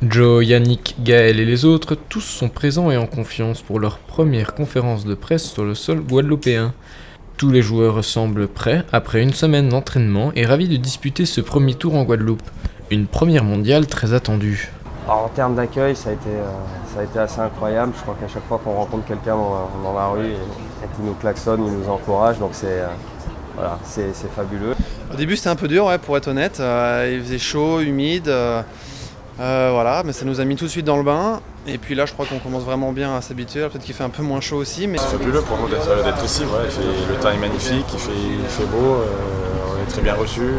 Joe, Yannick, Gaël et les autres, tous sont présents et en confiance pour leur première conférence de presse sur le sol guadeloupéen. Tous les joueurs semblent prêts après une semaine d'entraînement et ravis de disputer ce premier tour en Guadeloupe. Une première mondiale très attendue. Alors, en termes d'accueil, ça a été assez incroyable. Je crois qu'à chaque fois qu'on rencontre quelqu'un dans la rue et qu'il nous klaxonne, il nous encourage. Donc c'est fabuleux. Au début c'était un peu dur pour être honnête, il faisait chaud, humide, mais ça nous a mis tout de suite dans le bain. Et puis là je crois qu'on commence vraiment bien à s'habituer, peut-être qu'il fait un peu moins chaud aussi. Mais... C'est fabuleux pour nous d'être ici, le temps est magnifique, il fait beau, on est très bien reçus,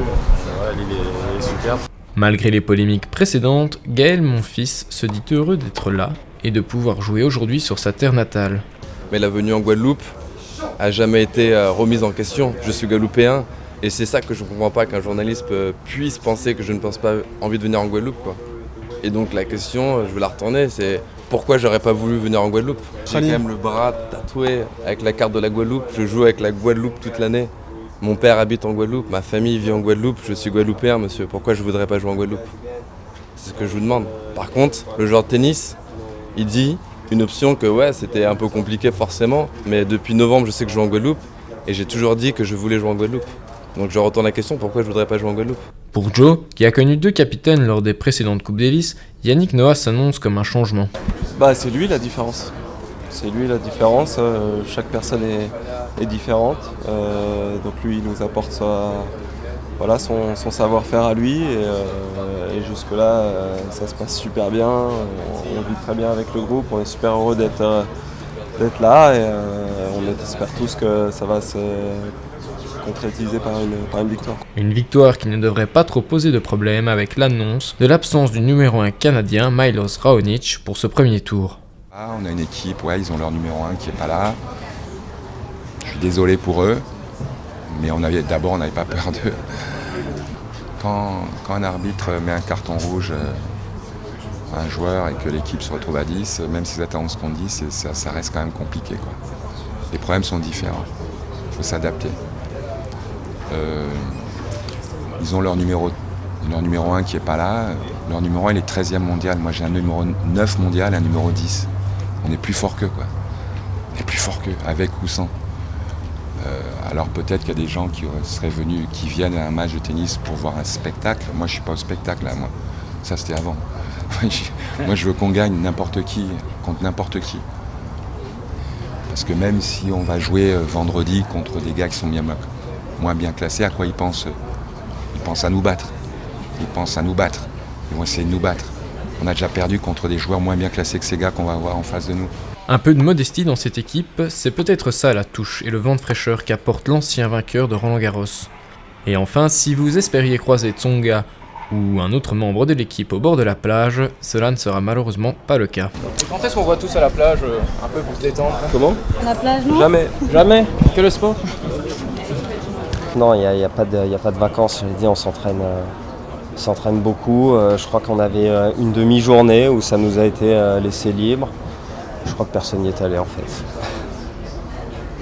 l'île est superbe. Malgré les polémiques précédentes, Gaël, mon fils, se dit heureux d'être là et de pouvoir jouer aujourd'hui sur sa terre natale. Mais la venue en Guadeloupe a jamais été remise en question. Je suis guadeloupéen et c'est ça que je ne comprends pas, qu'un journaliste puisse penser que je ne pense pas envie de venir en Guadeloupe, quoi. Et donc la question, je veux la retourner, c'est pourquoi j'aurais pas voulu venir en Guadeloupe. J'ai quand même le bras tatoué avec la carte de la Guadeloupe, je joue avec la Guadeloupe toute l'année. Mon père habite en Guadeloupe, ma famille vit en Guadeloupe, je suis guadeloupéen, monsieur, pourquoi je voudrais pas jouer en Guadeloupe? C'est ce que je vous demande. Par contre, le joueur de tennis, il dit une option que c'était un peu compliqué forcément, mais depuis novembre je sais que je joue en Guadeloupe et j'ai toujours dit que je voulais jouer en Guadeloupe. Donc je retourne la question, pourquoi je voudrais pas jouer en Guadeloupe? Pour Joe, qui a connu 2 capitaines lors des précédentes Coupes Davis, Yannick Noah s'annonce comme un changement. C'est lui la différence. Chaque personne est différente. Donc lui il nous apporte son savoir-faire à lui et jusque-là ça se passe super bien. On vit très bien avec le groupe, on est super heureux d'être là et on espère tous que ça va se concrétiser par une victoire. Une victoire qui ne devrait pas trop poser de problème avec l'annonce de l'absence du numéro 1 canadien Milos Raonic pour ce premier tour. On a une équipe, ils ont leur numéro 1 qui n'est pas là. Je suis désolé pour eux, mais on n'avait pas peur d'eux. Quand un arbitre met un carton rouge à un joueur et que l'équipe se retrouve à 10, même s'ils attendent ce qu'on dit, ça reste quand même compliqué, quoi. Les problèmes sont différents, il faut s'adapter. Ils ont leur numéro 1 qui n'est pas là. Leur numéro 1 il est 13e mondial. Moi j'ai un numéro 9 mondial et un numéro 10. On est plus fort qu'eux, quoi. On est plus fort qu'eux, avec ou sans. Alors peut-être qu'il y a des gens qui viennent à un match de tennis pour voir un spectacle. Moi je suis pas au spectacle là, moi. Ça c'était avant. Moi je veux qu'on gagne n'importe qui, contre n'importe qui. Parce que même si on va jouer vendredi contre des gars qui sont moins bien classés, à quoi ils pensent? Ils pensent à nous battre. Ils vont essayer de nous battre. On a déjà perdu contre des joueurs moins bien classés que ces gars qu'on va avoir en face de nous. Un peu de modestie dans cette équipe, c'est peut-être ça la touche et le vent de fraîcheur qu'apporte l'ancien vainqueur de Roland-Garros. Et enfin, si vous espériez croiser Tsonga ou un autre membre de l'équipe au bord de la plage, cela ne sera malheureusement pas le cas. Quand est-ce qu'on voit tous à la plage, un peu pour se détendre? Comment? À la plage, non? Jamais. Que le sport? Non, il n'y a pas de vacances, j'allais dire, on s'entraîne beaucoup. Je crois qu'on avait une demi-journée où ça nous a été laissé libre. Je crois que personne n'y est allé en fait.